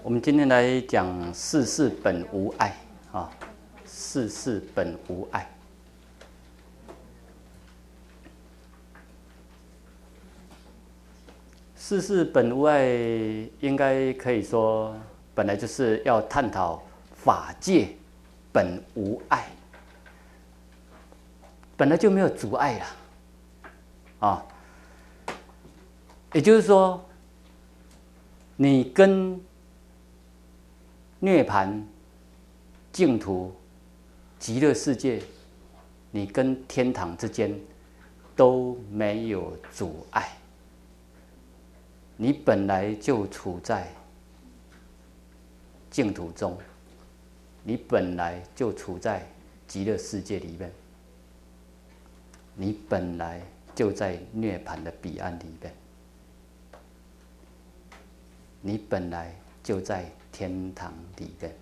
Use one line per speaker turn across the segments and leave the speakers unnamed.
我们今天来讲世事本无碍啊，世事本无碍。世事本无碍，应该可以说，本来就是要探讨法界本无碍，本来就没有阻碍了啊。也就是说，你跟涅槃、净土、极乐世界，你跟天堂之间都没有阻碍。你本来就处在净土中，你本来就处在极乐世界里面，你本来就在涅槃的彼岸里面，你本来就在天堂里面。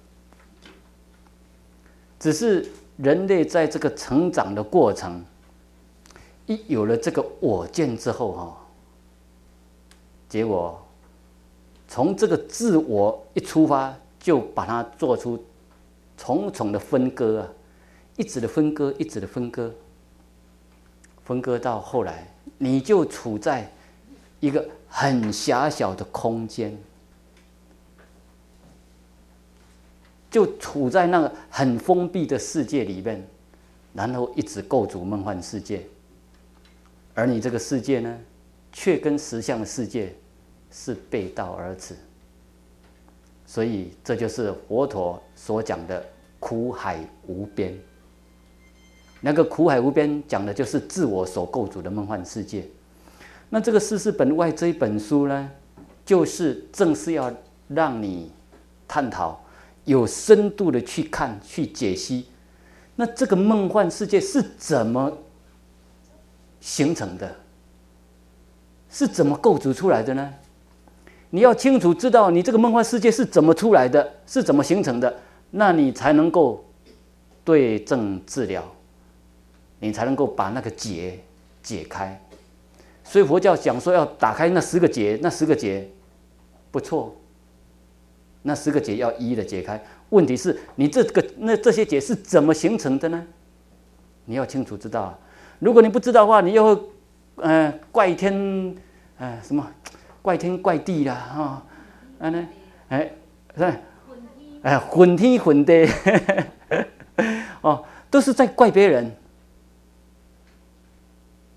只是人类在这个成长的过程，一有了这个我见之后结果从这个自我一出发，就把它做出重重的分割一直的分割，一直的分割，分割到后来，你就处在一个很狭小的空间，就处在那个很封闭的世界里面，然后一直构筑梦幻世界，而你这个世界呢，却跟实相的世界是背道而驰。所以这就是佛陀所讲的苦海无边。那个苦海无边讲的就是自我所构筑的梦幻世界。那这个世事本无碍这一本书呢，就是正是要让你探讨，有深度的去看、去解析，那这个梦幻世界是怎么形成的，是怎么构筑出来的呢？你要清楚知道你这个梦幻世界是怎么出来的，是怎么形成的，那你才能够对症治疗，你才能够把那个结解开。所以佛教讲说要打开那10个结，那10个结不错，那10个结要一一的解开。问题是你这些结是怎么形成的呢？你要清楚知道。如果你不知道的话，你又会怪天什么怪天怪地啦混天混地都是在怪别人，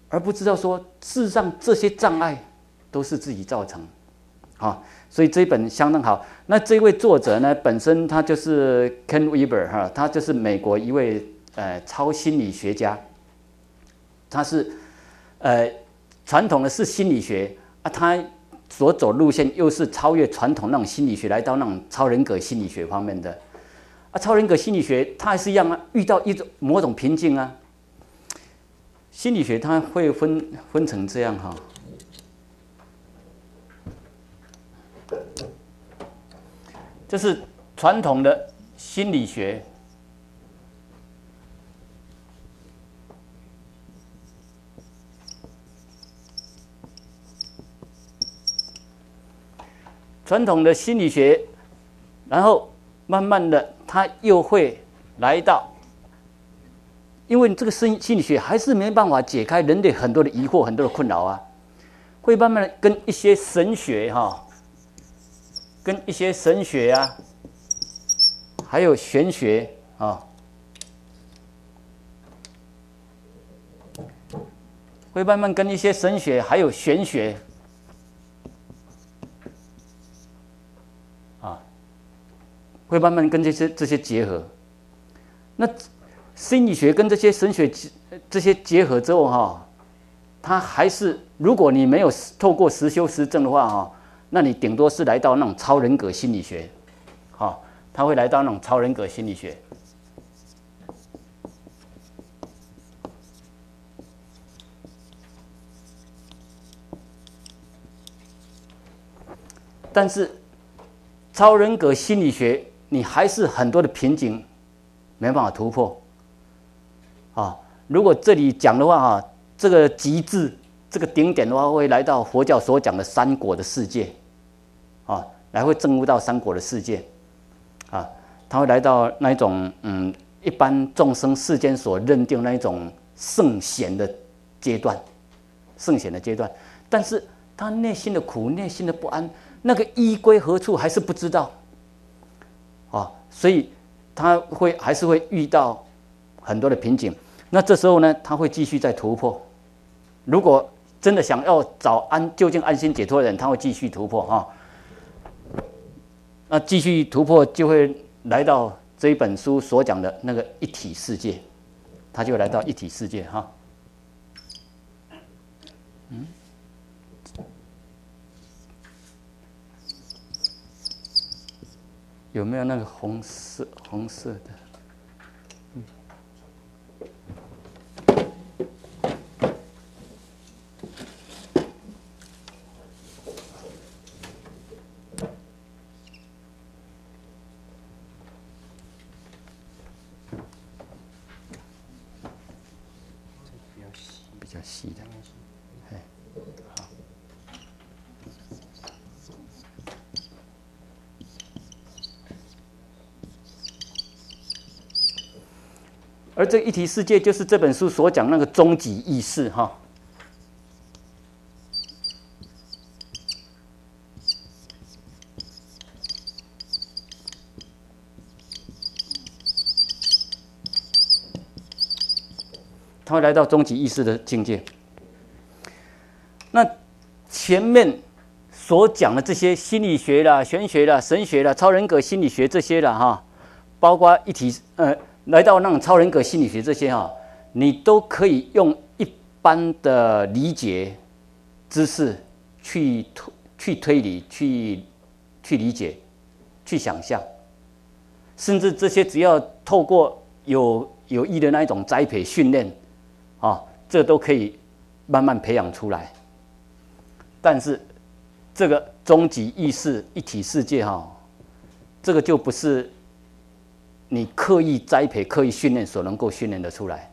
而不知道说事实上这些障碍都是自己造成所以这一本相当好。那这位作者呢，本身他就是 Ken Wilber 他就是美国一位超心理学家，他是传统的是心理学他所走路线又是超越传统那种心理学，来到那种超人格心理学方面的超人格心理学它还是一样遇到某种瓶颈心理学它会分成这样这是传统的心理学，传统的心理学，然后慢慢的它又会来到，因为这个心理学还是没办法解开人类很多的疑惑、很多的困扰会慢慢的跟一些神学跟一些神学还有玄学会慢慢跟一些神学还有玄学会慢慢跟这些结合。那心理学跟这些神学这些结合之后它还是，如果你没有透过实修实证的话那你顶多是来到那种超人格心理学他会来到那种超人格心理学。但是超人格心理学你还是很多的瓶颈没办法突破如果这里讲的话这个极致这个顶点的话，会来到佛教所讲的三果的世界来会证悟到三果的世界，啊，他会来到那一种一般众生世间所认定那一种圣贤的阶段，圣贤的阶段，但是他内心的苦、内心的不安，那个依归何处还是不知道，啊，所以他还是会遇到很多的瓶颈。那这时候呢，他会继续再突破。如果真的想要找究竟安心解脱的人，他会继续突破哈。那继续突破就会来到这一本书所讲的那个一体世界，他就来到一体世界哈。有没有那个红色的？比较细的，哎，好。而这一体世界就是这本书所讲那个终极意识哈。他会来到终极意识的境界。那前面所讲的这些心理学啦、玄学啦、神学啦、超人格心理学这些啦哈，包括一体来到那种超人格心理学这些哈，你都可以用一般的理解知识去推理、去理解、去想象，甚至这些只要透过有益的那一种栽培训练啊，这都可以慢慢培养出来。但是这个终极意识一体世界哈，这个就不是你刻意栽培、刻意训练所能够训练得出来，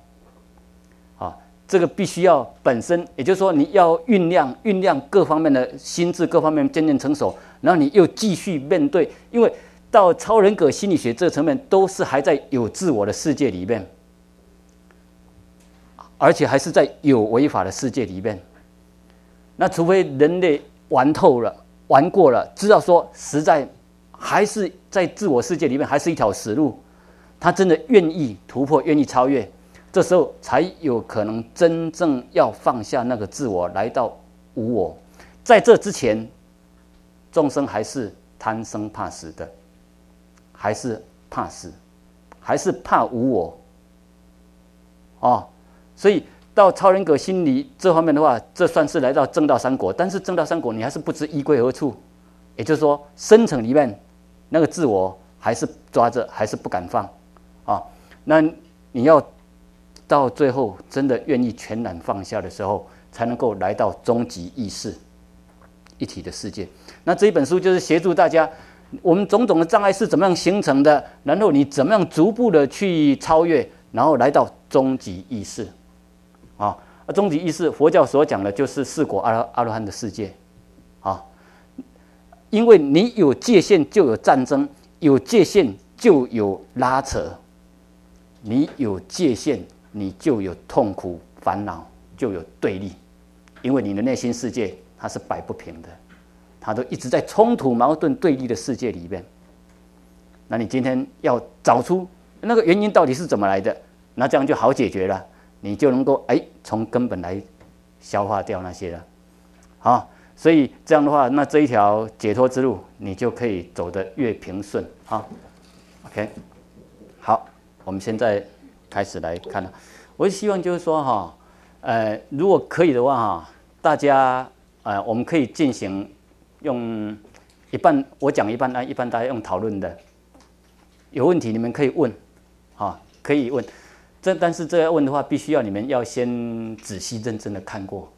啊，这个必须要本身，也就是说你要酝酿各方面的心智，各方面渐渐成熟，然后你又继续面对，因为到超人格心理学这个层面，都是还在有自我的世界里面，而且还是在有违法的世界里面。那除非人类玩透了、玩过了，知道说实在还是在自我世界里面还是一条死路。他真的愿意突破，愿意超越，这时候才有可能真正要放下那个自我，来到无我。在这之前，众生还是贪生怕死的，还是怕死，还是怕无我。哦，所以到超人格心理这方面的话，这算是来到正道三果。但是正道三果，你还是不知依归何处，也就是说，深层里面那个自我还是抓着，还是不敢放。啊，那你要到最后真的愿意全然放下的时候，才能够来到终极意识一体的世界。那这一本书就是协助大家，我们种种的障碍是怎么样形成的，然后你怎么样逐步的去超越，然后来到终极意识。啊，终极意识，佛教所讲的就是四果阿罗汉的世界。啊，因为你有界限就有战争，有界限就有拉扯。你有界限，你就有痛苦、烦恼，就有对立，因为你的内心世界它是摆不平的，它都一直在冲突、矛盾、对立的世界里面。那你今天要找出那个原因到底是怎么来的，那这样就好解决了，你就能够从根本来消化掉那些了，好，所以这样的话，那这一条解脱之路，你就可以走得越平顺啊。OK， 好。我们现在开始来看了，我希望就是说哈，如果可以的话哈，大家我们可以进行用一半我讲一半，一半大家用讨论的，有问题你们可以问，啊，可以问，但是这要问的话，必须要你们要先仔细认真的看过，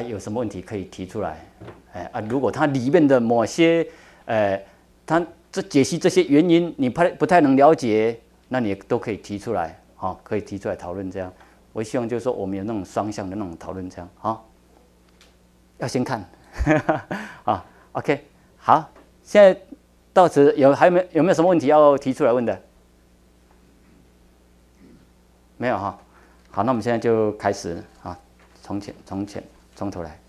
有什么问题可以提出来，如果它里面的某些它这解析这些原因你不太能了解。那你都可以提出来，可以提出来讨论这样。我希望就是说，我们有那种双向的那种讨论这样，要先看，OK， 好，现在到此有没有什么问题要提出来问的？没有哈。好，那我们现在就开始啊，从头来。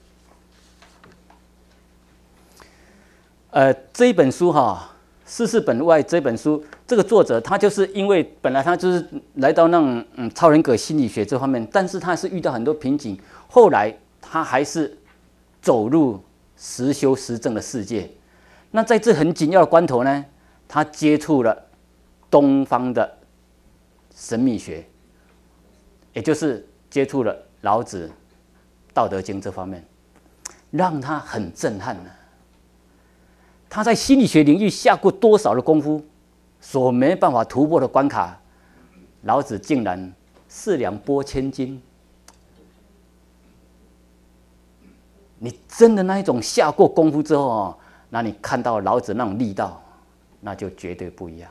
这一本书哈，《世事本外》这本书，这个作者他就是因为本来他就是来到那种超人格心理学这方面，但是他是遇到很多瓶颈，后来他还是走入实修实证的世界。那在这很紧要的关头呢，他接触了东方的神秘学，也就是接触了老子、道德经这方面，让他很震撼呢。他在心理学领域下过多少的功夫，所没办法突破的关卡，老子竟然4两拨千斤。你真的那一种下过功夫之后哦，那你看到老子那种力道，那就绝对不一样。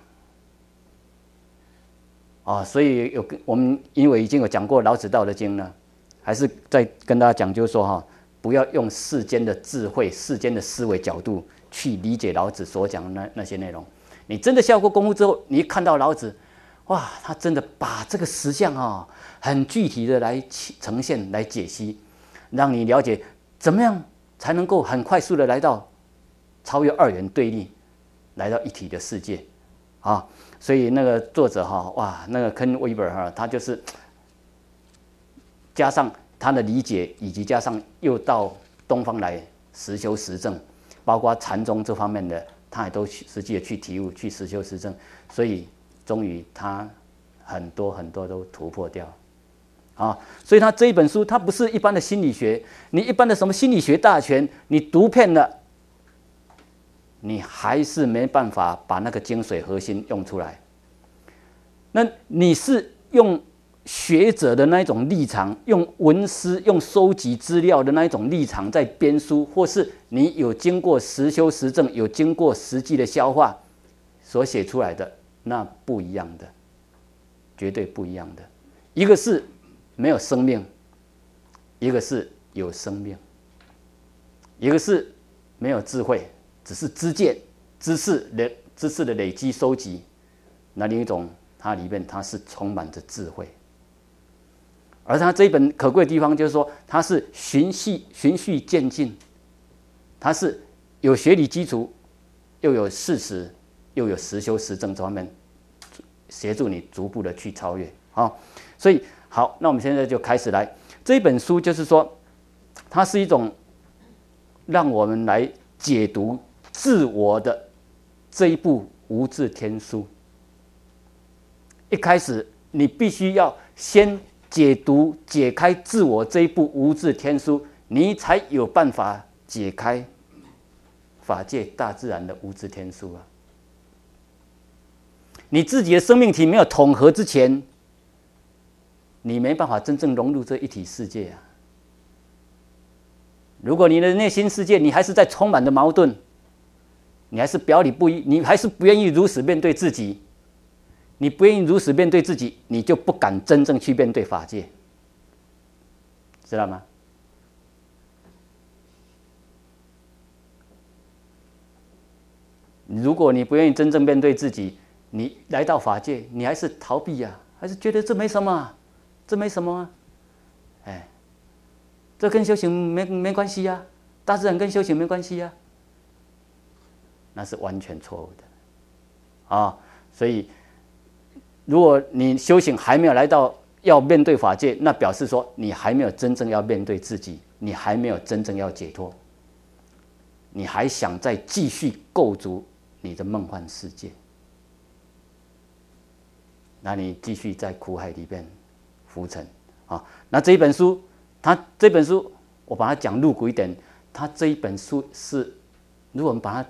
所以我们因为已经有讲过老子《道德经》了，还是再跟大家讲，就是说不要用世间的智慧、世间的思维角度去理解老子所讲的那些内容。你真的下过功夫之后，你一看到老子，哇，他真的把这个实相很具体的来呈现、来解析，让你了解怎么样才能够很快速的来到超越二元对立，来到一体的世界啊。所以那个作者哇，那个肯威伯他就是加上他的理解，以及加上又到东方来实修实证，包括禅宗这方面的，他也都实际的去体悟、去实修实证，所以终于他很多都突破掉所以他这一本书，它不是一般的心理学，你一般的什么心理学大全，你读遍了，你还是没办法把那个精髓核心用出来。那你是用学者的那一种立场，用文思、用收集资料的那一种立场在编书，或是你有经过实修实证、有经过实际的消化所写出来的，那不一样的，绝对不一样的。一个是没有生命，一个是有生命，一个是没有智慧，只是知见、知识的累积收集。那另一种，它里面它是充满着智慧。而它这一本可贵的地方就是说，它是循序渐进，它是有学理基础，又有事实，又有实修实证这方面协助你逐步的去超越所以好，那我们现在就开始来这一本书，就是说它是一种让我们来解读自我的这一部无字天书。一开始你必须要先解开自我这一部无字天书，你才有办法解开法界大自然的无字天书你自己的生命体没有统合之前，你没办法真正融入这一体世界如果你的内心世界你还是在充满着矛盾，你还是表里不一，你还是不愿意如实面对自己，你不愿意如实面对自己，你就不敢真正去面对法界，知道吗？如果你不愿意真正面对自己，你来到法界，你还是逃避还是觉得这没什么，这没什么这跟修行没关系大自然跟修行没关系那是完全错误的所以如果你修行还没有来到要面对法界，那表示说你还没有真正要面对自己，你还没有真正要解脱，你还想再继续构筑你的梦幻世界，那你继续在苦海里面浮沉那这一本书，我把它讲入骨一点，它这一本书是，如果我们把它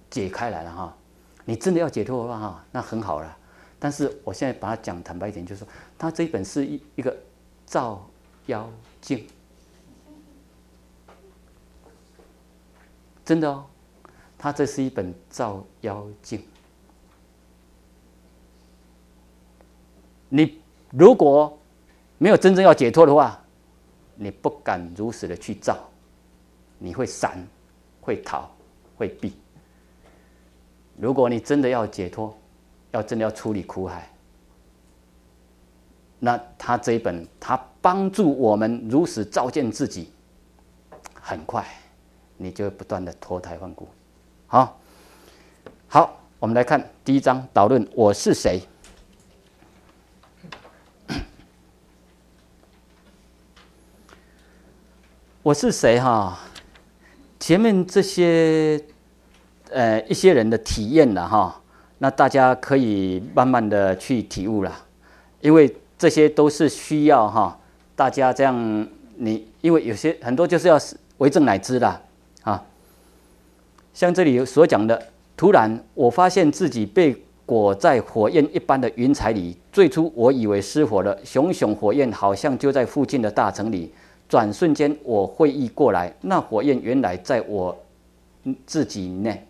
解开来了你真的要解脱的话那很好了。但是我现在把它讲坦白一点，就是说，它这一本是一个照妖镜，真的它这是一本照妖镜。你如果没有真正要解脱的话，你不敢如实的去照，你会闪、会逃、会避。如果你真的要解脱，真的要处理苦海，那他这一本，他帮助我们如实照见自己，很快你就会不断的脱胎换骨。好，我们来看第一章导论我是谁。我是谁哈？前面这些一些人的体验了哈，那大家可以慢慢的去体悟了，因为这些都是需要哈大家这样因为有些很多就是要为政乃知啦啊，像这里所讲的，突然我发现自己被裹在火焰一般的云彩里，最初我以为失火了，熊熊火焰好像就在附近的大城里。转瞬间，我会意过来，那火焰原来在我自己内。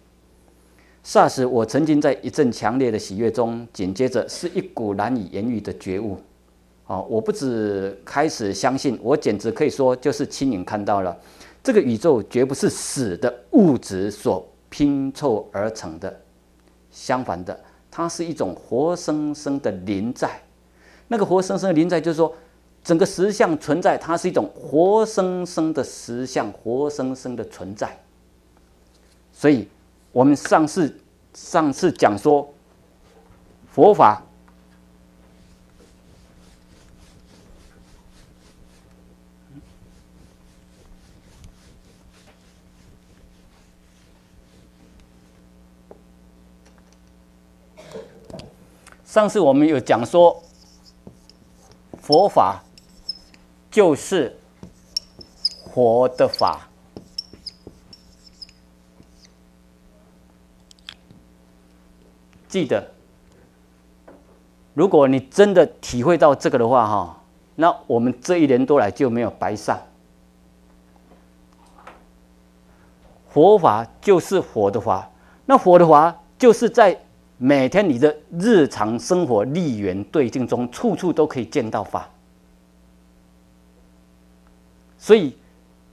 霎时，我沉浸在一阵强烈的喜悦中，紧接着是一股难以言喻的觉悟。我不止开始相信，我简直可以说就是亲眼看到了，这个宇宙绝不是死的物质所拼凑而成的，相反的，它是一种活生生的临在。那个活生生的临在，就是说。整个实相存在，它是一种活生生的实相，活生生的存在。所以，我们上次讲说，佛法上次我们有讲说，佛法就是活的法。记得，如果你真的体会到这个的话，哈，那我们这一年多来就没有白上。佛法就是活的法，那活的法就是在每天你的日常生活历缘对境中，处处都可以见到法。所以，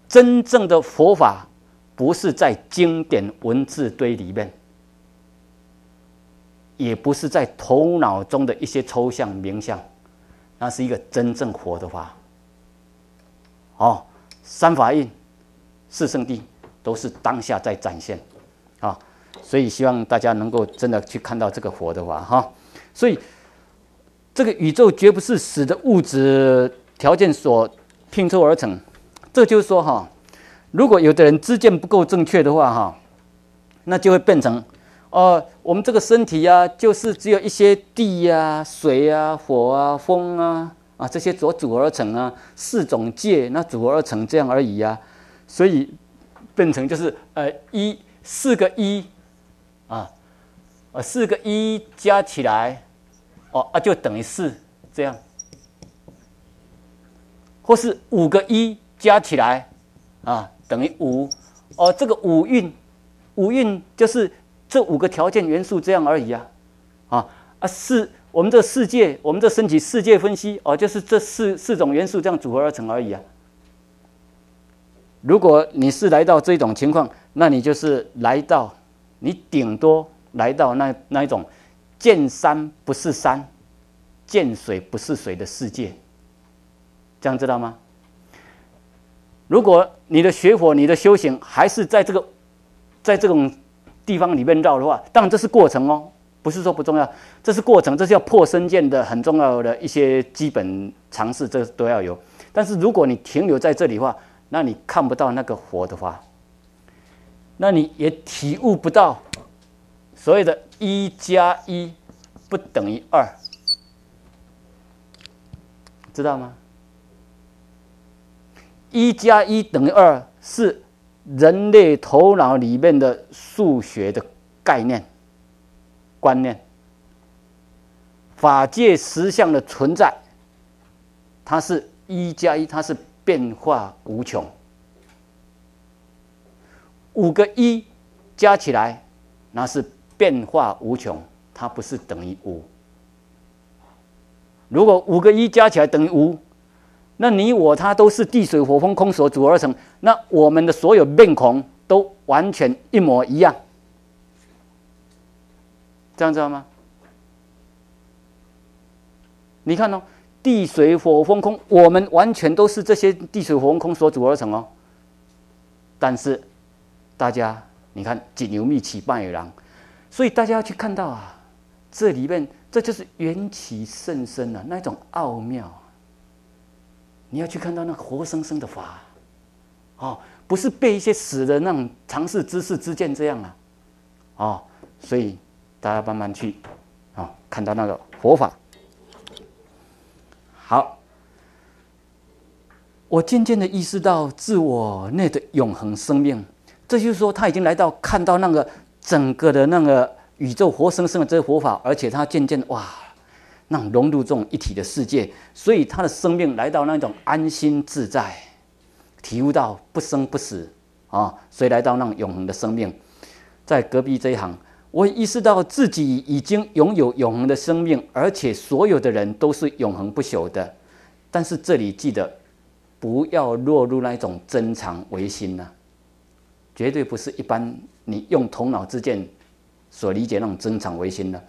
真正的佛法不是在经典文字堆里面，也不是在头脑中的一些抽象名相，那是一个真正活的法。三法印、四圣谛都是当下在展现啊。所以希望大家能够真的去看到这个活的法哈。所以这个宇宙绝不是死的物质条件所拼凑而成。这就是说哈，如果有的人知见不够正确的话哈，那就会变成我们这个身体啊，就是只有一些地啊、水啊、火啊、风啊这些所组合而成啊，4种界那组合而成这样而已啊。所以变成就是4个一。4个一加起来，就等于4这样，或是5个一加起来，等于5，这个五蕴就是这5个条件元素这样而已我们这世界，我们这身体世界分析，就是这四种元素这样组合而成而已啊。如果你是来到这种情况，那你就是来到。你顶多来到那一种见山不是山，见水不是水的世界，这样知道吗？如果你的学佛、你的修行还是在这种地方里面绕的话，当然这是过程哦，不是说不重要，这是过程，这是要破身见的很重要的一些基本常识，这都要有。但是如果你停留在这里的话，那你看不到那个活的话。那你也体悟不到所谓的1加1不等于2，知道吗？1加1等于2是人类头脑里面的数学的概念、观念。法界实相的存在，它是1加1，它是变化无穷。5个1加起来，那是变化无穷，它不是等于5。如果5个1加起来等于5，那你我他都是地水火风空所组而成，那我们的所有面孔都完全一模一样。这样知道吗？你看哦，地水火风空，我们完全都是这些地水火风空所组而成哦。但是大家你看，一牛蜜起半野狼，所以大家要去看到啊，这里面这就是缘起甚深啊，那种奥妙。你要去看到那活生生的法，哦，不是被一些死的那种常识知识之见这样啊，哦，所以大家慢慢去啊、哦，看到那个佛法。好，我渐渐的意识到自我内的永恒生命，这就是说他已经来到看到那个整个的那个宇宙活生生的这个佛法，而且他渐渐哇。那种融入这种一体的世界，所以他的生命来到那种安心自在，体悟到不生不死啊，所以来到那种永恒的生命。在隔壁这一行，我意识到自己已经拥有永恒的生命，而且所有的人都是永恒不朽的。但是这里记得不要落入那种增长唯心呐、绝对不是一般你用头脑之见所理解那种增长唯心的。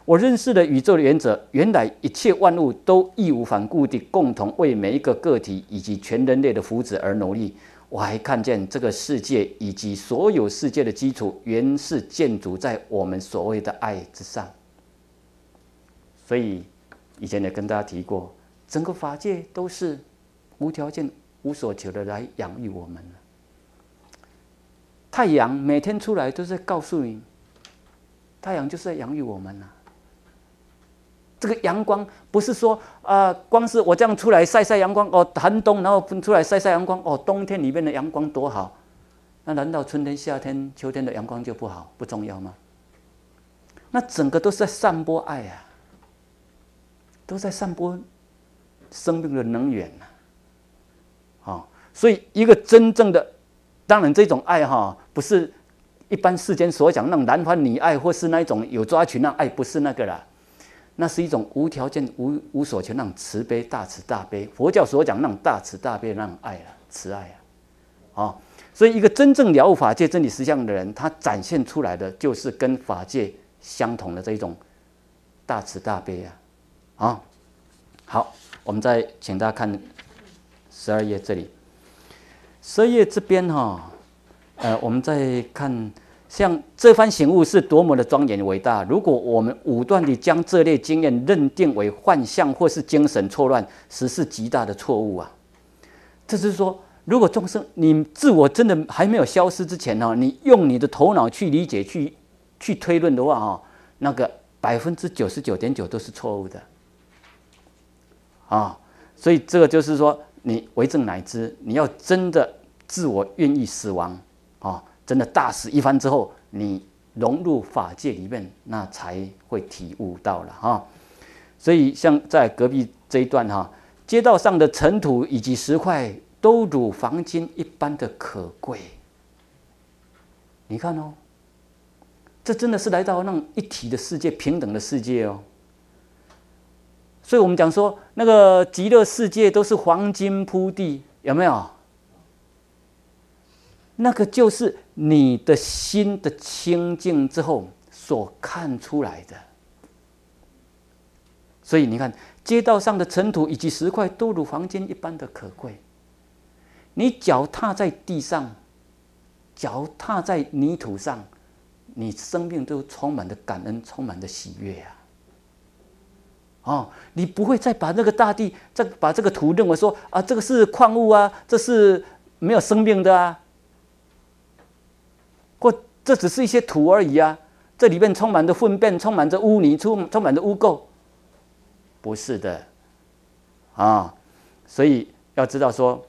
我认识的宇宙的原则，原来一切万物都义无反顾地共同为每一个个体以及全人类的福祉而努力。我还看见这个世界以及所有世界的基础，原是建筑在我们所谓的爱之上。所以以前也跟大家提过，整个法界都是无条件、无所求的来养育我们。太阳每天出来都是在告诉你，太阳就是在养育我们啊。这个阳光不是说光是我这样出来晒晒阳光哦，寒冬然后出来晒晒阳光哦，冬天里面的阳光多好，那难道春天、夏天、秋天的阳光就不好不重要吗？那整个都是在散播爱啊，都在散播生命的能源啊，所以一个真正的，当然这种爱哈，不是一般世间所讲那种男欢女爱，或是那种有抓群那爱，不是那个啦。那是一种无条件、无所求那种慈悲、大慈大悲，佛教所讲那种大慈大悲那种爱啊，慈爱啊，所以一个真正了悟法界真理实相的人，他展现出来的就是跟法界相同的这一种大慈大悲啊，好，我们再请大家看12页这里，12页这边我们再看。像这番醒悟是多么的庄严伟大！如果我们武断地将这类经验认定为幻象或是精神错乱，实是极大的错误啊！这就是说，如果众生你自我真的还没有消失之前你用你的头脑去理解、去推论的话那个99.9%都是错误的啊！所以这个就是说，你为政乃知，你要真的自我愿意死亡真的大死一番之后，你融入法界里面，那才会体悟到了所以像在隔壁这一段街道上的尘土以及石块都如黄金一般的可贵。你看这真的是来到那种一体的世界、平等的世界所以我们讲说，那个极乐世界都是黄金铺地，有没有？那个就是你的心的清净之后所看出来的。所以你看，街道上的尘土以及石块都如黄金一般的可贵。你脚踏在地上，脚踏在泥土上，你生命都充满了感恩，充满了喜悦你不会再把那个大地，再把这个土认为说这个是矿物这是没有生命的或这只是一些土而已这里面充满着粪便，充满着污泥，充满着污垢，不是的所以要知道说，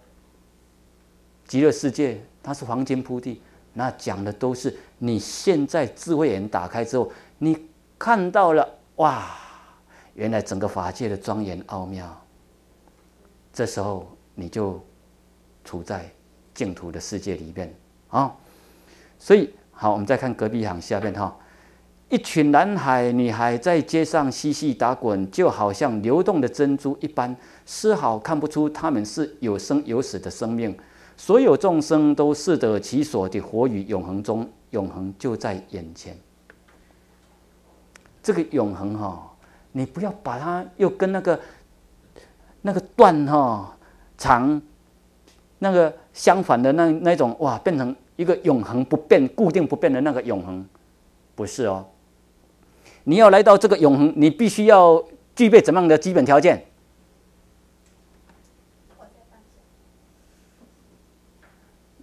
极乐世界它是黄金铺地，那讲的都是你现在智慧眼打开之后，你看到了哇，原来整个法界的庄严奥妙，这时候你就处在净土的世界里面所以好，我们再看隔壁行下面一群男孩女孩在街上嬉戏打滚，就好像流动的珍珠一般，丝毫看不出他们是有生有死的生命。所有众生都适得其所地活于永恒中，永恒就在眼前。这个永恒哈，你不要把它又跟那个断哈长那个相反的那种哇，变成一个永恒不变、固定不变的那个永恒，不是哦。你要来到这个永恒，你必须要具备怎么样的基本条件？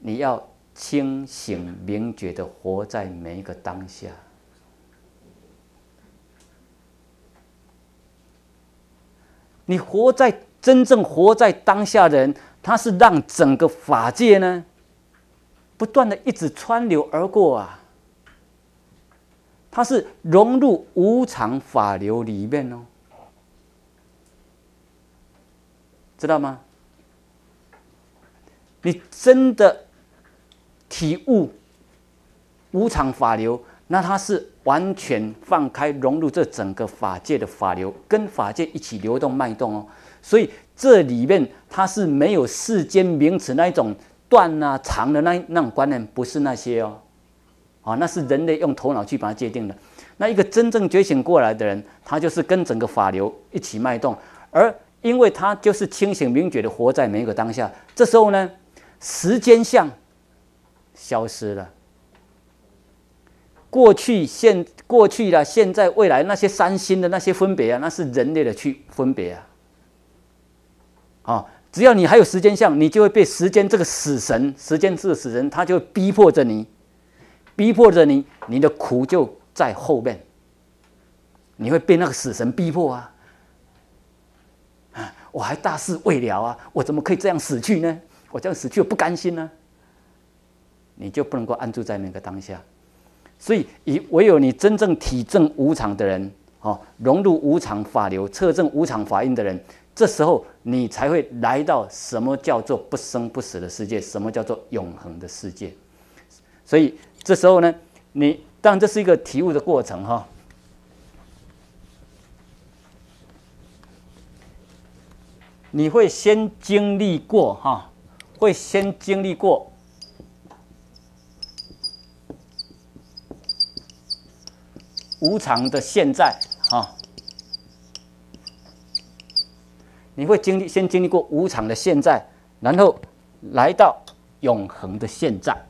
你要清醒明觉的活在每一个当下。你真正活在当下的人，他是让整个法界呢，不断的一直川流而过啊。他是融入无常法流里面哦，知道吗？你真的体悟无常法流，那它是完全放开融入这整个法界的法流，跟法界一起流动脉动哦。所以这里面它是没有世间名词那一种断啊长的那种观念，不是那些哦。那是人类用头脑去把它界定的。那一个真正觉醒过来的人，他就是跟整个法流一起脉动，而因为他就是清醒明觉的活在每一个当下。这时候呢，时间相消失了，过去了，现在未来那些三心的那些分别啊，那是人类的去分别啊。只要你还有时间相，你就会被时间这个死神，他就会逼迫着你。你的苦就在后面，你会被那个死神逼迫啊！我还大事未了啊，我怎么可以这样死去呢？我这样死去我不甘心呢。你就不能够安住在那个当下，所以唯有你真正体证无常的人，融入无常法流，测证无常法印的人，这时候你才会来到什么叫做不生不死的世界，什么叫做永恒的世界。所以这时候呢，当然这是一个体悟的过程哈。你会先经历过无常的现在哈，你会先经历过无常的现在，然后来到永恒的现在。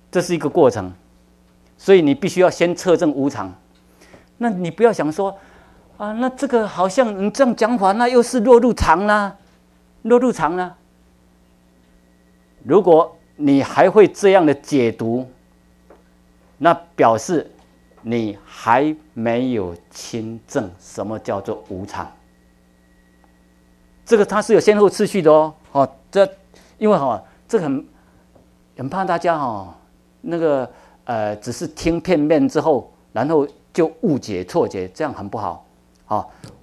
这是一个过程，所以你必须要先测证无常。那你不要想说啊，那这个好像你这样讲法，那又是落入常啦。如果你还会这样的解读，那表示你还没有亲证什么叫做无常。这个它是有先后次序的哦。因为这个很怕大家那个只是听片面之后，然后就误解错解，这样很不好。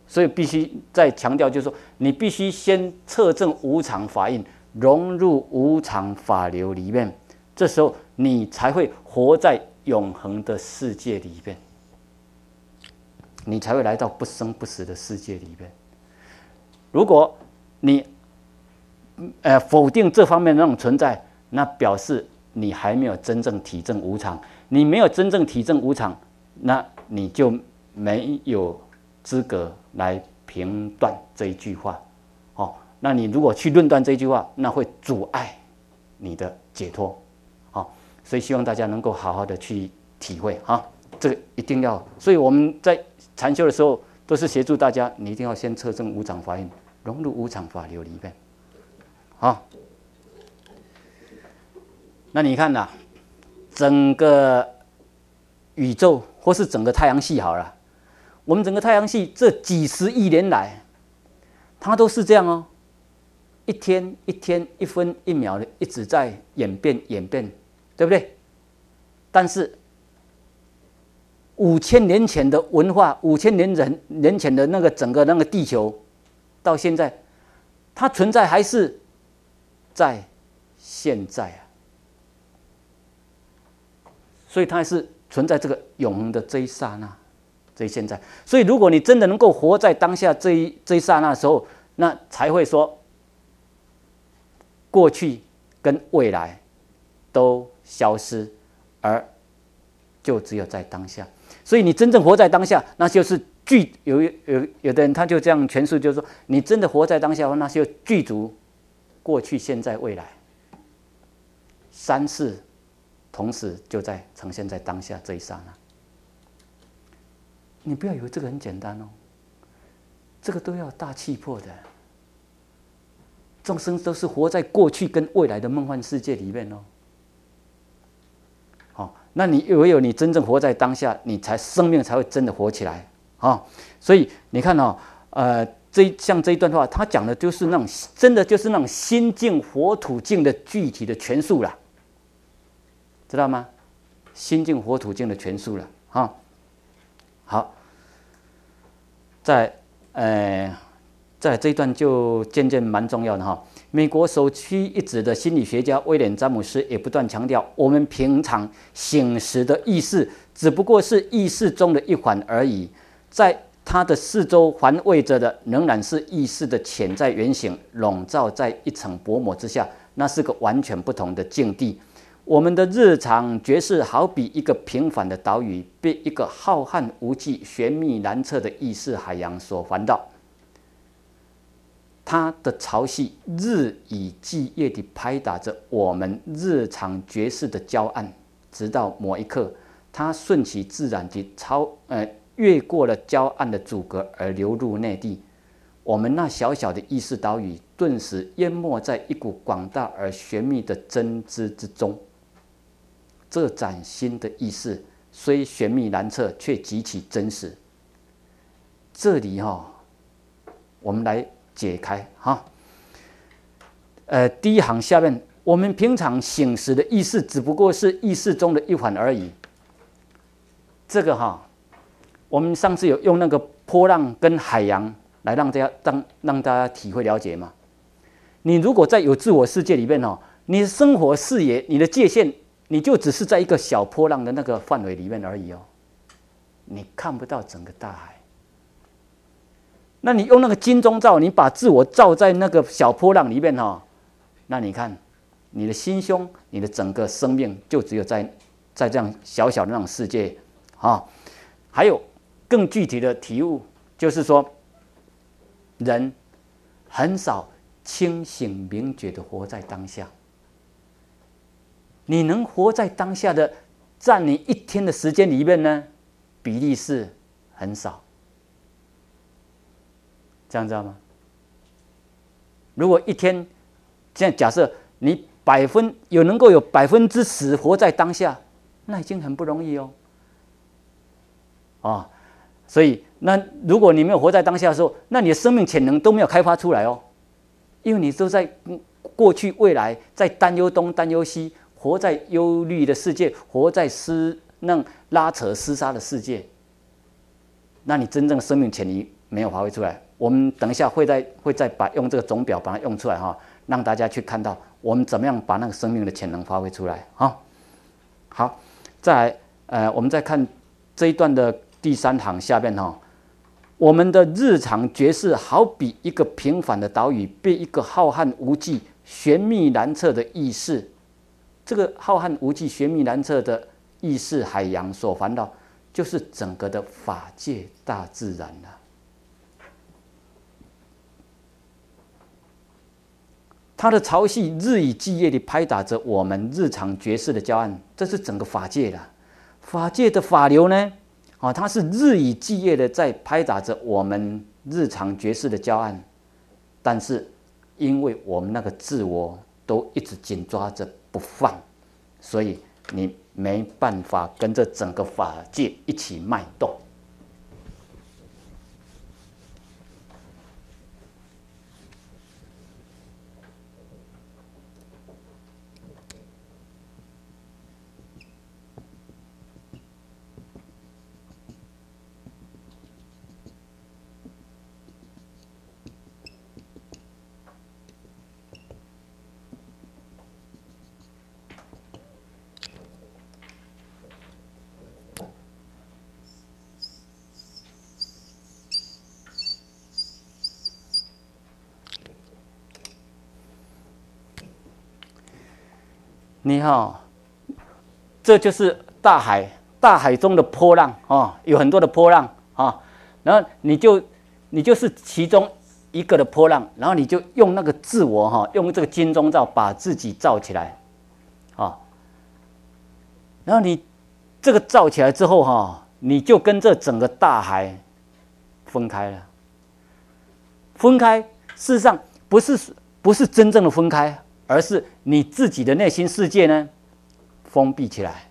所以必须再强调，就是说你必须先测证无常法印，融入无常法流里面，这时候你才会活在永恒的世界里面，你才会来到不生不死的世界里面。如果你否定这方面的那种存在，那表示你还没有真正体证无常。你没有真正体证无常，那你就没有资格来评断这一句话。那你如果去论断这一句话，那会阻碍你的解脱。所以希望大家能够好好的去体会这个一定要。所以我们在禅修的时候，都是协助大家，你一定要先测证无常法印，融入无常法流里面。那你看整个宇宙或是整个太阳系好了，我们整个太阳系这几十亿年来，它都是这样一天一天、一分一秒的一直在演变，对不对？但是5000年前的文化，5000年前的那个整个那个地球，到现在，它存在还是在现在所以它还是存在这个永恒的这一刹那。这一现在。所以，如果你真的能够活在当下这一刹那的时候，那才会说，过去跟未来都消失，而就只有在当下。所以，你真正活在当下，那就是有的人他就这样诠释，就是说，你真的活在当下，那就具足过去、现在、未来三世同时就在呈现在当下这一刹那。你不要以为这个很简单哦，这个都要大气魄的。众生都是活在过去跟未来的梦幻世界里面哦。好，那你唯有你真正活在当下，你生命才会真的活起来啊。所以你看哦，像这一段话，他讲的就是那种真的就是那种心境火土境的具体的诠述了，知道吗？心境火土境的诠述了啊。好，在这一段就渐渐蛮重要的哈。美国首屈一指的心理学家威廉·詹姆斯也不断强调，我们平常醒时的意识只不过是意识中的一环而已，在它的四周环卫着的仍然是意识的潜在原型，笼罩在一层薄膜之下，那是个完全不同的境地。我们的日常觉识好比一个平凡的岛屿，被一个浩瀚无际、玄秘难测的意识海洋所环绕。它的潮汐日以继夜地拍打着我们日常觉识的礁岸，直到某一刻，它顺其自然地越过了礁岸的阻隔而流入内地。我们那小小的意识岛屿顿时淹没在一股广大而玄秘的真知之中。这崭新的意识虽玄秘难测，却极其真实。这里我们来解开哈。第一行下面，我们平常醒时的意识只不过是意识中的一环而已。这个我们上次有用那个波浪跟海洋来让大家体会了解嘛。你如果在有自我世界里面你的生活视野、你的界限，你就只是在一个小波浪的那个范围里面而已哦，你看不到整个大海。那你用那个金钟罩，你把自我罩在那个小波浪里面那你看，你的心胸、你的整个生命，就只有在这样小小的那种世界还有更具体的体悟，就是说，人很少清醒明觉的活在当下。你能活在当下的，占你一天的时间里面呢，比例是很少。这样知道吗？如果一天，现在假设你能够有10%活在当下，那已经很不容易哦。所以那如果你没有活在当下的时候，那你的生命潜能都没有开发出来哦，因为你都在过去、未来，在担忧东、担忧西，活在忧虑的世界，活在拉扯厮杀的世界，那你真正的生命潜力没有发挥出来。我们等一下会再用这个总表把它用出来让大家去看到我们怎么样把那个生命的潜能发挥出来好，再来我们再看这一段的第3行下面我们的日常觉识好比一个平凡的岛屿，被一个浩瀚无际、玄秘难测的意识，这个浩瀚无际、玄秘难测的意识海洋所环绕，就是整个的法界大自然了。它的潮汐日以继夜地拍打着我们日常觉识的礁岸，这是整个法界了。法界的法流呢，它是日以继夜的在拍打着我们日常觉识的礁岸，但是因为我们那个自我都一直紧抓着不放，所以你没办法跟着整个法界一起脉动。你这就是大海，大海中的波浪有很多的波浪然后你就是其中一个的波浪，然后你就用那个自我用这个金钟罩把自己罩起来然后你这个罩起来之后你就跟这整个大海分开了。分开，事实上不是真正的分开，而是你自己的内心世界呢封闭起来。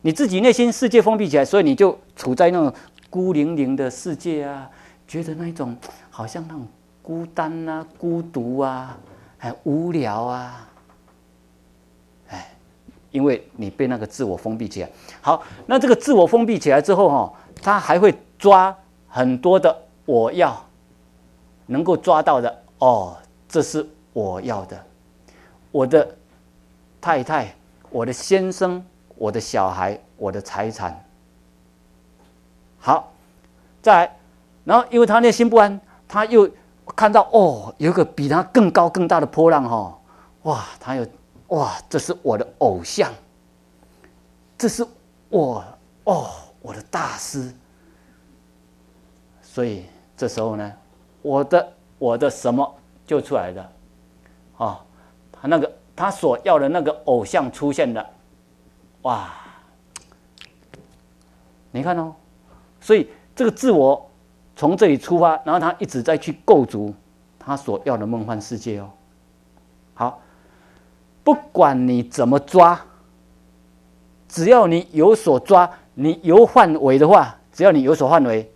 你自己内心世界封闭起来，所以你就处在那种孤零零的世界觉得那一种好像那种孤单孤独很无聊因为你被那个自我封闭起来。好，那这个自我封闭起来之后他还会抓很多的我要，能够抓到的这是我要的，我的太太，我的先生，我的小孩，我的财产。好，再来，然后因为他内心不安，他又看到有一个比他更高更大的波浪这是我的偶像，这是我的大师。所以这时候呢，我的什么就出来了他所要的那个偶像出现了，你看所以这个自我从这里出发，然后他一直在去构筑他所要的梦幻世界好，不管你怎么抓，只要你有所抓，你有范围的话，只要你有所范围，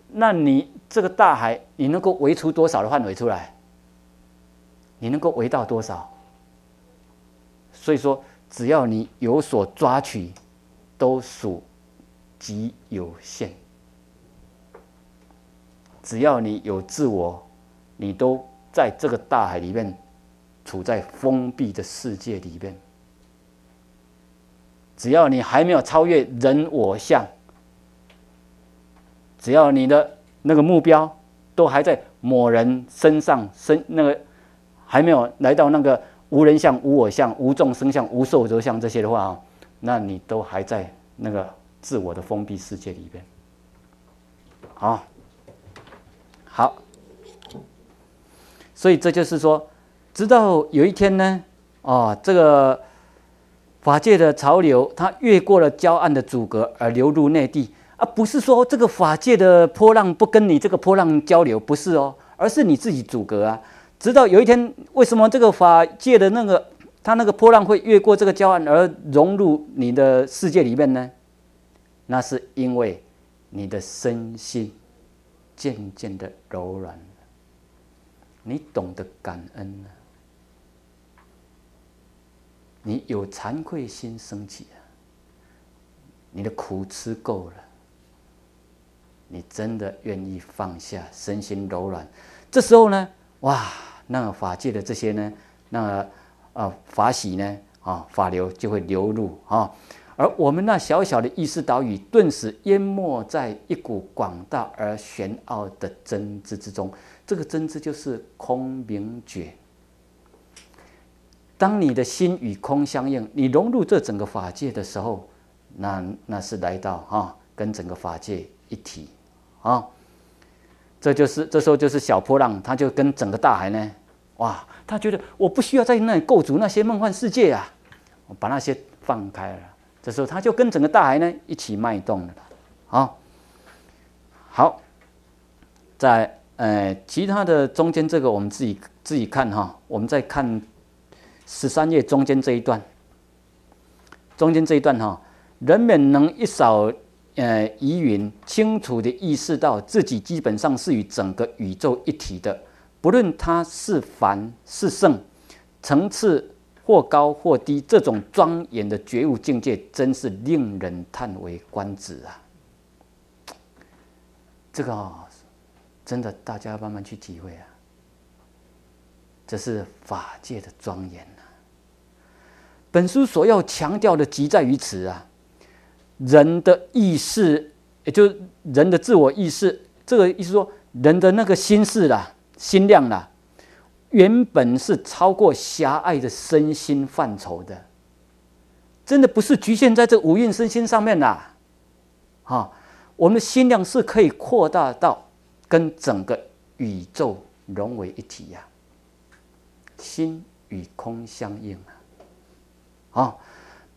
那你这个大海，你能够围出多少的范围出来？你能够围到多少？所以说，只要你有所抓取，都属极有限。只要你有自我，你都在这个大海里面，处在封闭的世界里面。只要你还没有超越人我相，只要你的那个目标都还在某人身上，还没有来到那个无人相、无我相、无众生相、无寿者相这些的话那你都还在那个自我的封闭世界里边。好，所以这就是说，直到有一天呢，这个法界的潮流，它越过了礁岸的阻隔而流入内地不是说这个法界的波浪不跟你这个波浪交流，不是而是你自己阻隔直到有一天，为什么这个法界的它那个波浪会越过这个礁岸而融入你的世界里面呢？那是因为你的身心渐渐的柔软了，你懂得感恩了，你有惭愧心升起了，你的苦吃够了，你真的愿意放下，身心柔软。这时候呢，那个法界的这些呢，法喜呢，法流就会流入而我们那小小的意识岛屿，顿时淹没在一股广大而玄奥的真知之中。这个真知就是空明觉。当你的心与空相应，你融入这整个法界的时候，那是来到跟整个法界一体这时候就是小波浪，它就跟整个大海呢，他觉得我不需要在那里构筑那些梦幻世界我把那些放开了。这时候他就跟整个大海呢一起脉动了好，在其他的中间这个我们自己看我们再看13页中间这一段，人们能一扫疑云，清楚地意识到自己基本上是与整个宇宙一体的，不论它是凡是圣，层次或高或低，这种庄严的觉悟境界，真是令人叹为观止这个真的大家慢慢去体会这是法界的庄严本书所要强调的，即在于此人的意识，也就是人的自我意识，这个意思说，人的那个心事心量原本是超过狭隘的身心范畴的，真的不是局限在这五蕴身心上面啦。我们的心量是可以扩大到跟整个宇宙融为一体呀。心与空相应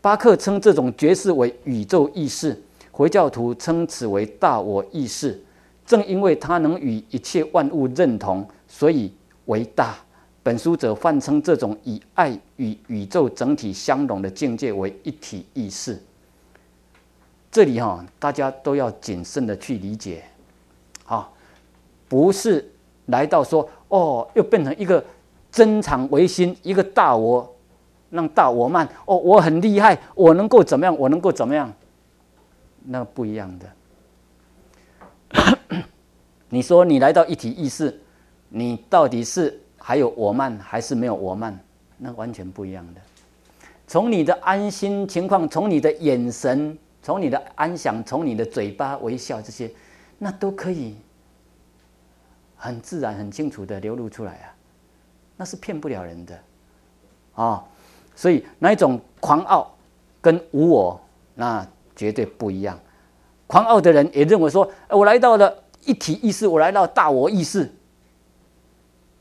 巴克称这种觉识为宇宙意识，回教徒称此为大我意识。正因为它能与一切万物认同，所以为大。本书则泛称这种以爱与宇宙整体相融的境界为一体意识。这里大家都要谨慎的去理解，不是来到说又变成一个增长唯心，一个大我，让大我慢我很厉害，我能够怎么样，我能够怎么样，那不一样的。你说你来到一体意识，你到底是还有我慢还是没有我慢？那完全不一样的。从你的安心情况，从你的眼神，从你的安详，从你的嘴巴微笑，这些那都可以很自然很清楚的流露出来啊，那是骗不了人的所以那一种狂傲跟无我那绝对不一样。狂傲的人也认为说我来到了一体意识，我来到大我意识，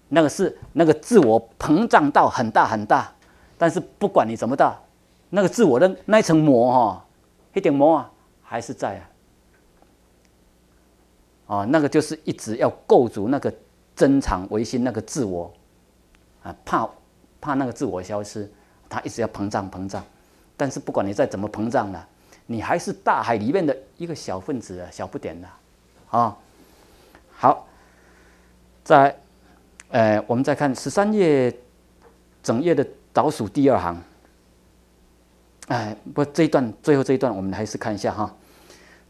那个是那个自我膨胀到很大很大，但是不管你怎么大，那个自我的那一层膜一点膜还是在那个就是一直要构筑那个增长唯心那个自我怕那个自我消失，它一直要膨胀膨胀。但是不管你再怎么膨胀了，你还是大海里面的一个小分子小不点了好，我们再看13页整页的倒数第2行。这一段最后这一段我们还是看一下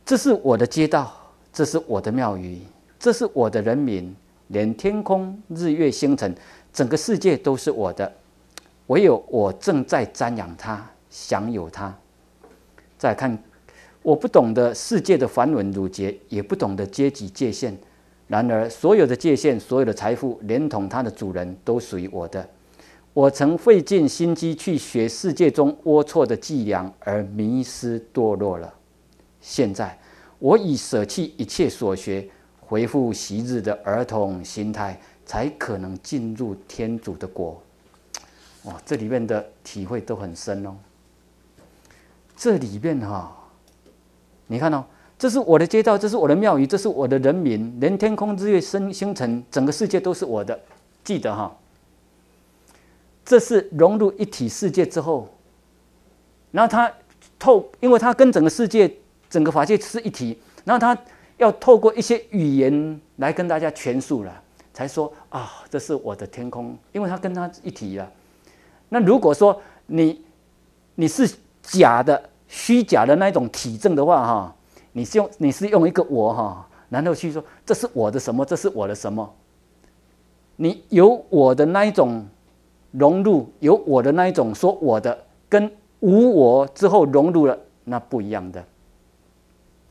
这是我的街道，这是我的庙宇，这是我的人民，连天空、日月星辰，整个世界都是我的，唯有我正在瞻仰它，享有它。再来看，我不懂得世界的繁文缛节，也不懂得阶级界限，然而所有的界限，所有的财富，连同它的主人都属于我的。我曾费尽心机去学世界中龌龊的伎俩，而迷失堕落了。现在我已舍弃一切所学，恢复昔日的儿童心态，才可能进入天主的国。这里面的体会都很深这里面你看这是我的街道，这是我的庙宇，这是我的人民，连天空、日月星辰，整个世界都是我的。记得这是融入一体世界之后，然后因为它跟整个世界、整个法界是一体，然后它要透过一些语言来跟大家诠述了，才说这是我的天空，因为它跟它一体了。那如果说你是假的、虚假的那种体证的话你是用一个我然后去说这是我的什么，这是我的什么，你有我的那一种融入，有我的那一种说我的，跟无我之后融入了，那不一样的，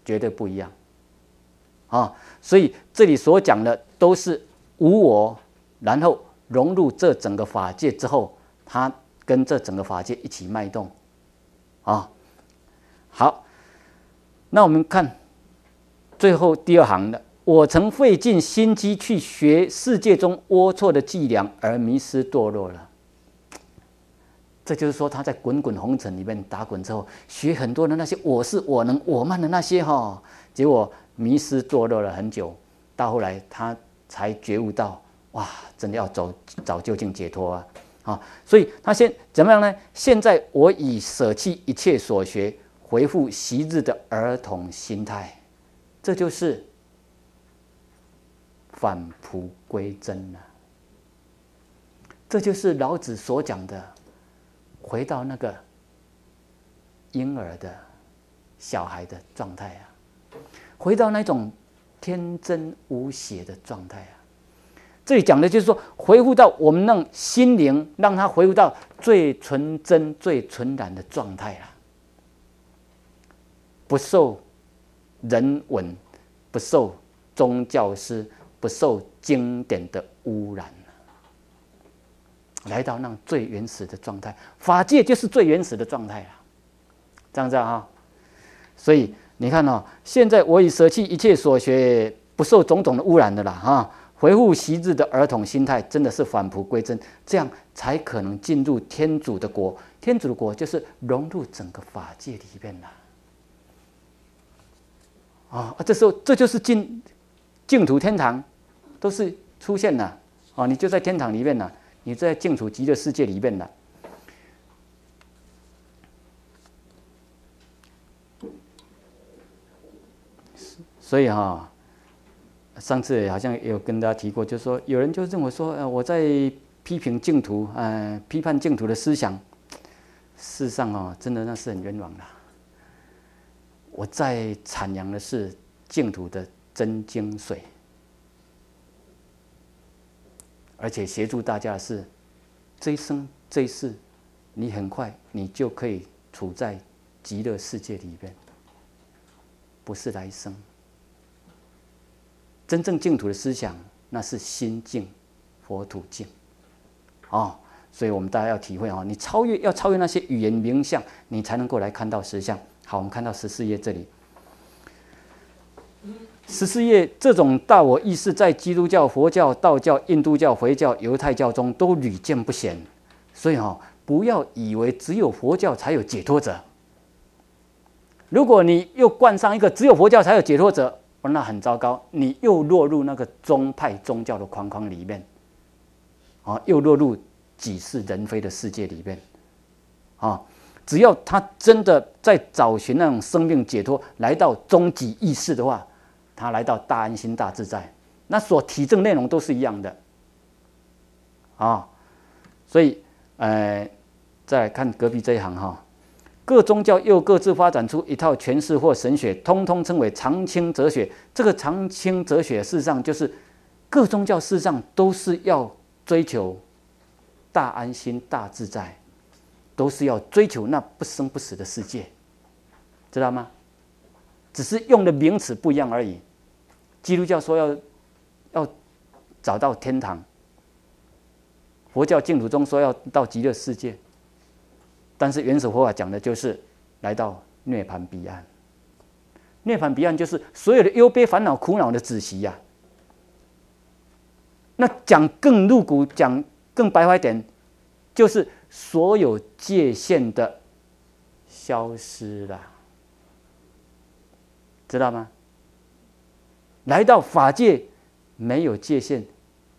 绝对不一样所以这里所讲的都是无我，然后融入这整个法界之后，它跟这整个法界一起脉动好，那我们看最后第2行的，我曾费尽心机去学世界中龌龊的伎俩，而迷失堕落了。这就是说他在滚滚红尘里面打滚之后，学很多的那些我是我能我慢的那些结果迷失堕落了很久，到后来他才觉悟到，真的要找究竟解脱所以他怎么样呢？现在我已舍弃一切所学，恢复昔日的儿童心态，这就是返璞归真了。这就是老子所讲的，回到那个婴儿的小孩的状态回到那种天真无邪的状态这里讲的就是说，恢复到我们让心灵，让它恢复到最纯真、最纯然的状态不受人文，不受宗教师，不受经典的污染来到那最原始的状态。法界就是最原始的状态啊，这样子啊。所以你看哦，现在我已舍弃一切所学，不受种种的污染的啦啊。回复昔日的儿童心态，真的是返璞归真，这样才可能进入天主的国。天主的国就是融入整个法界里面了。这时候这就是净土天堂，都是出现了啊！你就在天堂里面了，你在净土极乐世界里面了。所以上次好像也有跟大家提过，就是说有人就认为说，我在批评净土，批判净土的思想，事实上真的那是很冤枉的。我在阐扬的是净土的真精髓，而且协助大家的是，这一生这一世，你很快你就可以处在极乐世界里边，不是来生。真正净土的思想，那是心净、佛土净，所以我们大家要体会你要超越那些语言名相，你才能够来看到实相。好，我们看到14页这里，14页这种大我意识在基督教、佛教、道教、印度教、回教、犹太教中都屡见不鲜，所以不要以为只有佛教才有解脱者。如果你又冠上一个只有佛教才有解脱者，那很糟糕，你又落入那个宗派宗教的框框里面，又落入己是人非的世界里面，只要他真的在找寻那种生命解脱，来到终极意识的话，他来到大安心大自在，那所体证内容都是一样的，所以再来看隔壁这一行各宗教又各自发展出一套诠释或神学，通通称为常青哲学。这个常青哲学事实上就是各宗教事实上都是要追求大安心、大自在，都是要追求那不生不死的世界，知道吗？只是用的名词不一样而已。基督教说要找到天堂，佛教净土中说要到极乐世界。但是原始佛法讲的就是来到涅槃彼岸，涅槃彼岸就是所有的忧悲烦恼苦恼的止息呀。那讲更入骨，讲更白话一点，就是所有界限的消失了，知道吗？来到法界，没有界限，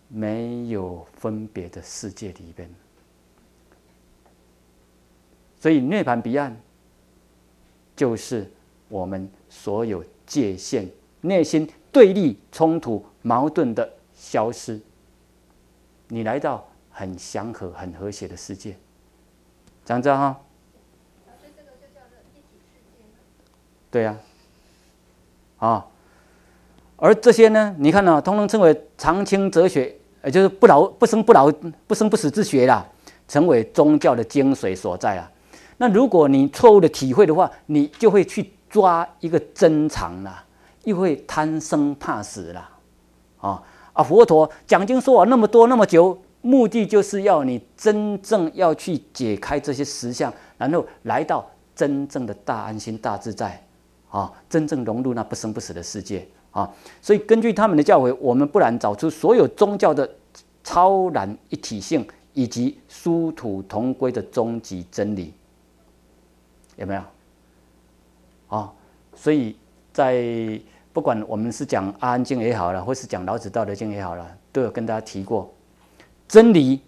没有分别的世界里边。所以涅槃彼岸就是我们所有界限、内心对立、冲突、矛盾的消失。你来到很祥和、很和谐的世界，这样子哈。
所以这个就叫做一体世界吗？
对呀，而这些呢，你看通通称为常青哲学，也就是不生不死之学啦，成为宗教的精髓所在啊。那如果你错误的体会的话，你就会去抓一个真常啦，又会贪生怕死啦，佛陀讲经说那么多那么久，目的就是要你真正要去解开这些实相，然后来到真正的大安心、大自在，真正融入那不生不死的世界所以根据他们的教诲，我们不然找出所有宗教的超然一体性，以及殊途同归的终极真理。有没有？所以在不管我们是讲《阿含经》也好了，或是讲《老子道德经》也好了，都有跟大家提过，真理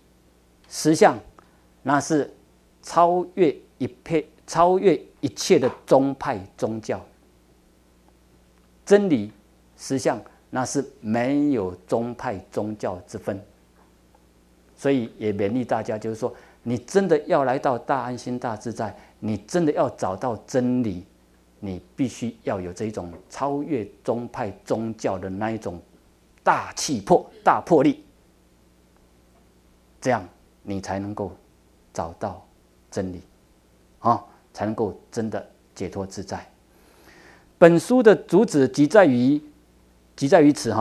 实相，那是超越一切的宗派宗教。真理实相，那是没有宗派宗教之分。所以也勉励大家，就是说，你真的要来到大安心、大自在。你真的要找到真理，你必须要有这种超越宗派宗教的那一种大气魄、大魄力，这样你才能够找到真理，才能够真的解脱自在。本书的主旨即在于此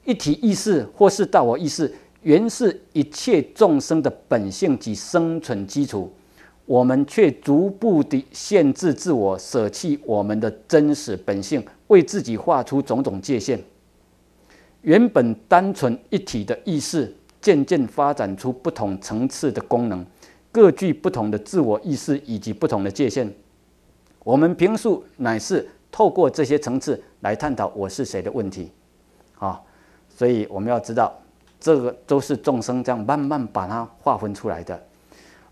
一体意识或是大我意识，原是一切众生的本性及生存基础，我们却逐步地限制自我，舍弃我们的真实本性，为自己画出种种界限。原本单纯一体的意识，渐渐发展出不同层次的功能，各具不同的自我意识以及不同的界限。我们平素乃是透过这些层次来探讨我是谁的问题，所以我们要知道，这个都是众生这样慢慢把它划分出来的。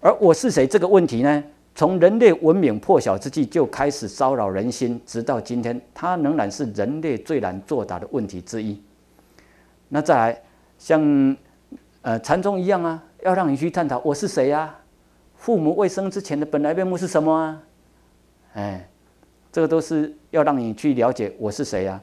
而我是谁这个问题呢，从人类文明破晓之际就开始骚扰人心，直到今天，它仍然是人类最难作答的问题之一。那再来，像禅宗一样啊，要让你去探讨我是谁啊，父母未生之前的本来面目是什么啊？这个都是要让你去了解我是谁啊。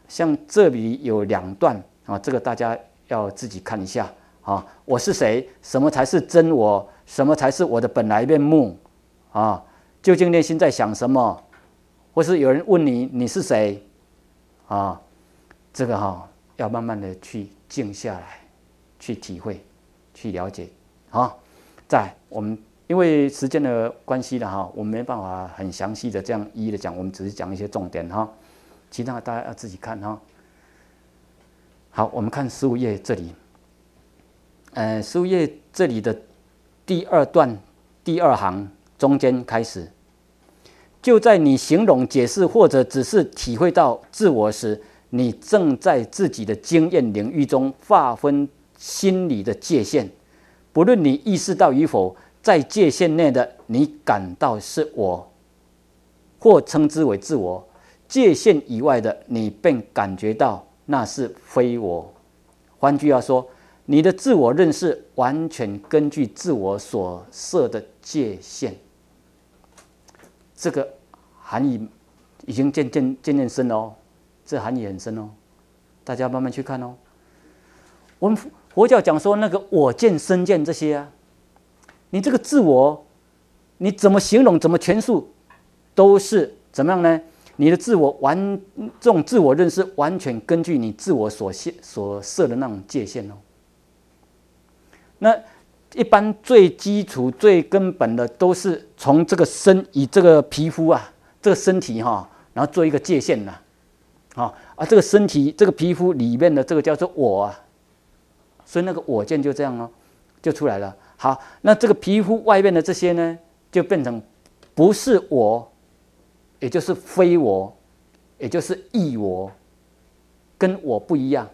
像这里有2段啊，这个大家要自己看一下啊。我是谁？什么才是真我？什么才是我的本来面目？究竟内心在想什么？或是有人问你你是谁？这个要慢慢的去静下来，去体会，去了解。再来我们因为时间的关系了我们没办法很详细的这样一一的讲，我们只是讲一些重点其他大家要自己看好，我们看15页这里，15页这里的第2段第2行中间开始，就在你形容、解释或者只是体会到自我时，你正在自己的经验领域中划分心理的界限，不论你意识到与否，在界限内的你感到是我，或称之为自我；界限以外的你便感觉到那是非我。换句话说，你的自我认识完全根据自我所设的界限。这个含义已经渐渐深了这含义很深大家慢慢去看我们佛教讲说那个我见、身见这些你这个自我，你怎么形容、怎么诠述，都是怎么样呢？你的自我这种自我认识完全根据你自我所设的那种界限那一般最基础、最根本的都是从这个以这个皮肤这个身体然后做一个界限这个身体、这个皮肤里面的这个叫做我所以那个我见就这样就出来了。好，那这个皮肤外面的这些呢，就变成不是我，也就是非我，也就是异我，跟我不一样。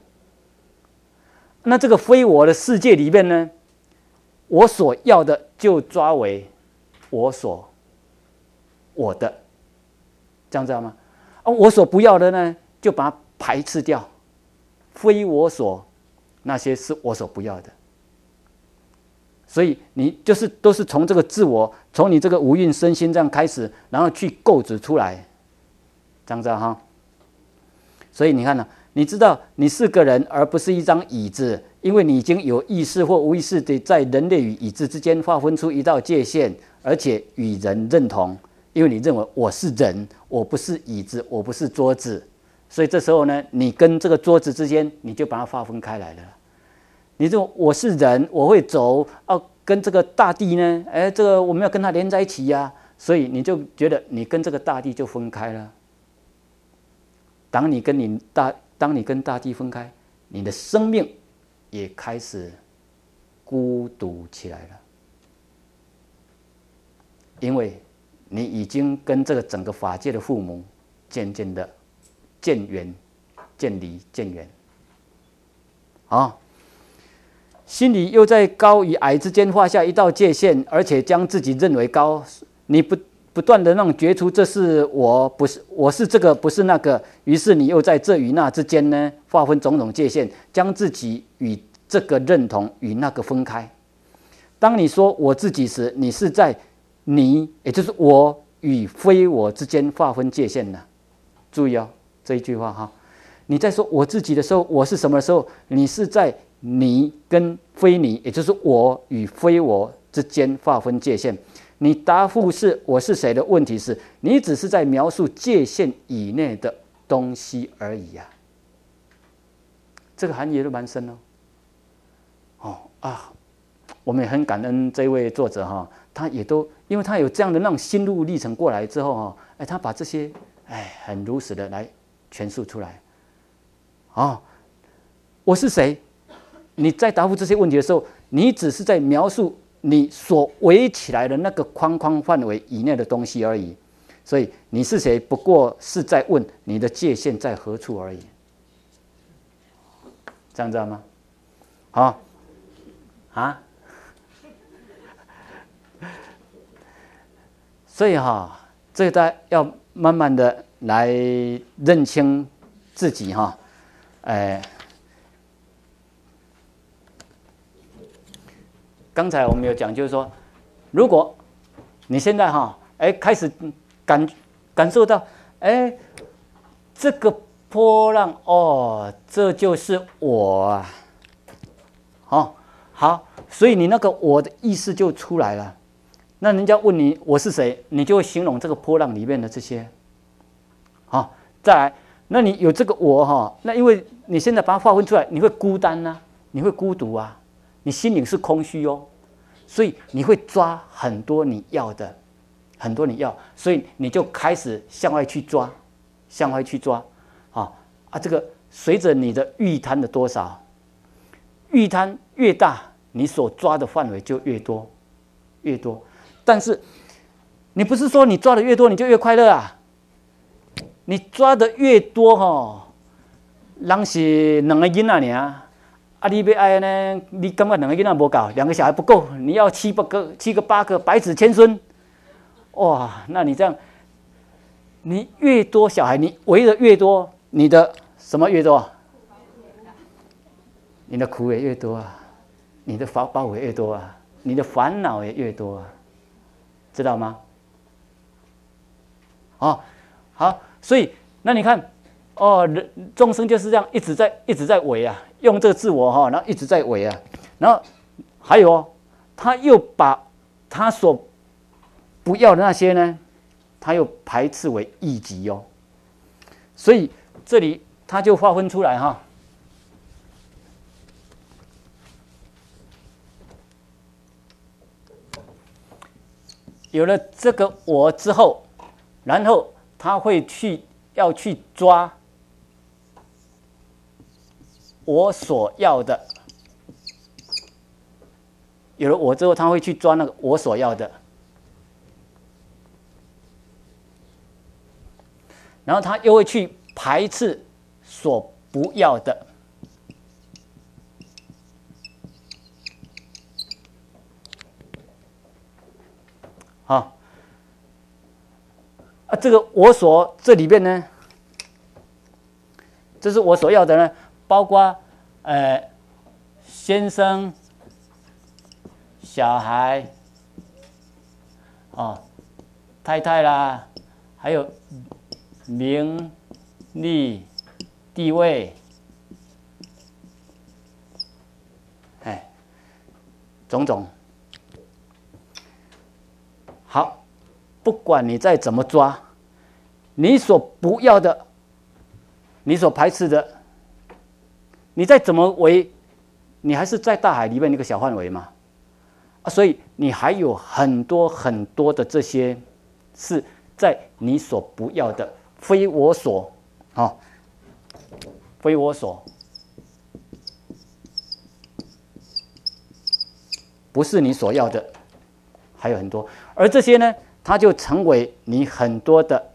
那这个非我的世界里面呢，我所要的就抓为我的，这样知道吗？我所不要的呢，就把它排斥掉，非我所，那些是我所不要的。所以你都是从这个自我，从你这个五蕴身心这样开始，然后去构筑出来，这样子所以你看你知道你是个人，而不是一张椅子，因为你已经有意识或无意识的在人类与椅子之间划分出一道界限，而且与人认同，因为你认为我是人，我不是椅子，我不是桌子，所以这时候呢，你跟这个桌子之间，你就把它划分开来了。你说我是人，我会走，跟这个大地呢，这个我们要跟它连在一起所以你就觉得你跟这个大地就分开了。当你跟大地分开，你的生命也开始孤独起来了，因为你已经跟这个整个法界的父母渐渐的渐远、渐离、渐远心里又在高与矮之间画下一道界限，而且将自己认为高。你不断的让觉出这是我，不是我是这个，不是那个。于是你又在这与那之间呢，划分种种界限，将自己与这个认同与那个分开。当你说我自己时，你是在你，也就是我与非我之间划分界限了。注意这一句话你在说我自己的时候，我是什么的时候，你是在你跟非你，也就是我与非我之间划分界限。你答复是我是谁的问题时，你只是在描述界限以内的东西而已这个含义都蛮深我们也很感恩这位作者哈，他也都因为他有这样的那种心路历程过来之后哈，他把这些很如实的来诠述出来。我是谁？你在答复这些问题的时候，你只是在描述你所围起来的那个框框范围以内的东西而已。所以你是谁，不过是在问你的界限在何处而已。这样知道吗？所以这个大家要慢慢的来认清自己刚才我们有讲，就是说，如果你现在开始感受到，这个波浪这就是我好，所以你那个我的意识就出来了。那人家问你我是谁，你就会形容这个波浪里面的这些。再来，那你有这个我那因为你现在把它划分出来，你会孤单啊，你会孤独啊，你心灵是空虚所以你会抓很多你要的，很多你要，所以你就开始向外去抓，这个随着你的欲贪的多少，欲贪越大，你所抓的范围就越多。但是你不是说你抓的越多你就越快乐啊，你抓的越多人是两个囡仔尔，你要爱呢，你感觉两个囡仔不够，2个小孩不够，你要7个8个，百子千孙，那你这样，你越多小孩，你围的越多，你的什么越多？你的苦也越多啊，你的包围越多啊，你的烦恼也越多啊，知道吗？好，所以那你看，众生就是这样一直在围啊，用这个自我然后一直在围啊，然后还有他又把他所不要的那些呢，他又排斥为异己所以这里他就划分出来有了这个我之后，然后他会要去抓我所要的。有了我之后，他会去抓那个我所要的，然后他又会去排斥所不要的。这个我所这里面呢，这是我所要的呢，包括先生、小孩太太啦，还有名利地位，种种。好，不管你再怎么抓，你所不要的，你所排斥的，你再怎么围，你还是在大海里面那个小范围嘛。所以你还有很多很多的这些是在你所不要的，非我所非我所，不是你所要的，还有很多。而这些呢，它就成为你很多的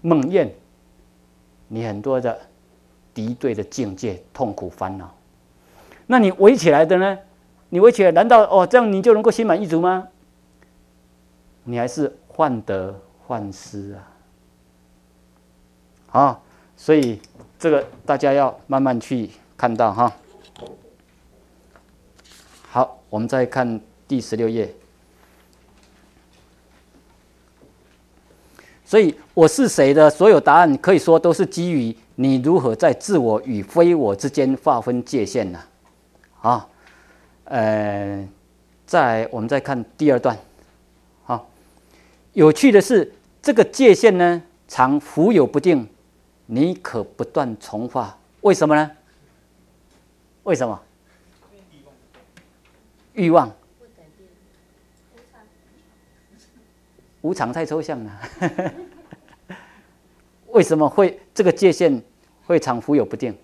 梦魇，你很多的敌对的境界、痛苦烦恼。那你围起来的呢？你围起来，难道这样你就能够心满意足吗？你还是患得患失所以这个大家要慢慢去看到好，我们再看第16页。所以我是谁的所有答案，可以说都是基于你如何在自我与非我之间划分界限再来我们再看第2段。有趣的是，这个界限呢，常浮有不定，你可不断重化。为什么呢？为什么？欲望。
不改变，无常。
无常太抽象了。为什么会这个界限会常浮有不定？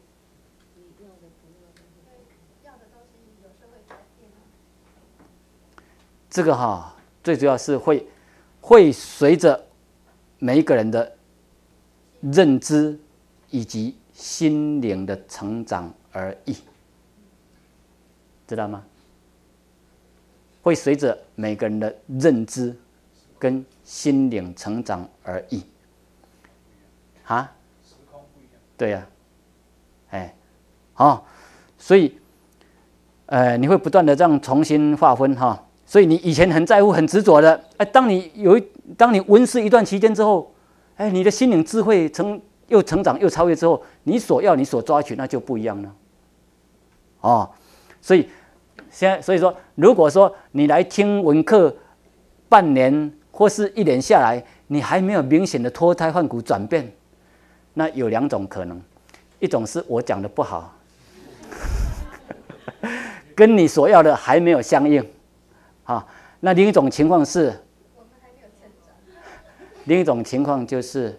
要的东西有时候会改变。
这个最主要是会随着每一个人的认知以及心灵的成长而异，知道吗？会随着每个人的认知跟心灵成长而异。啊？对呀、所以你会不断的这样重新划分所以你以前很在乎、很执着的，当你温习一段期间之后，你的心灵智慧又成长又超越之后，你所抓取那就不一样了。所以说，如果说你来听文课半年或是1年下来，你还没有明显的脱胎换骨转变，那有2种可能，一种是我讲的不好，跟你所要的还没有相应，那另一种情况是，
我们还没有成长。
另一种情况就是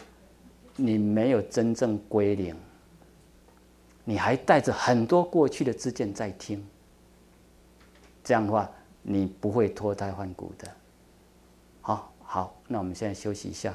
你没有真正归零，你还带着很多过去的知见在听，这样的话你不会脱胎换骨的。好，那我们现在休息一下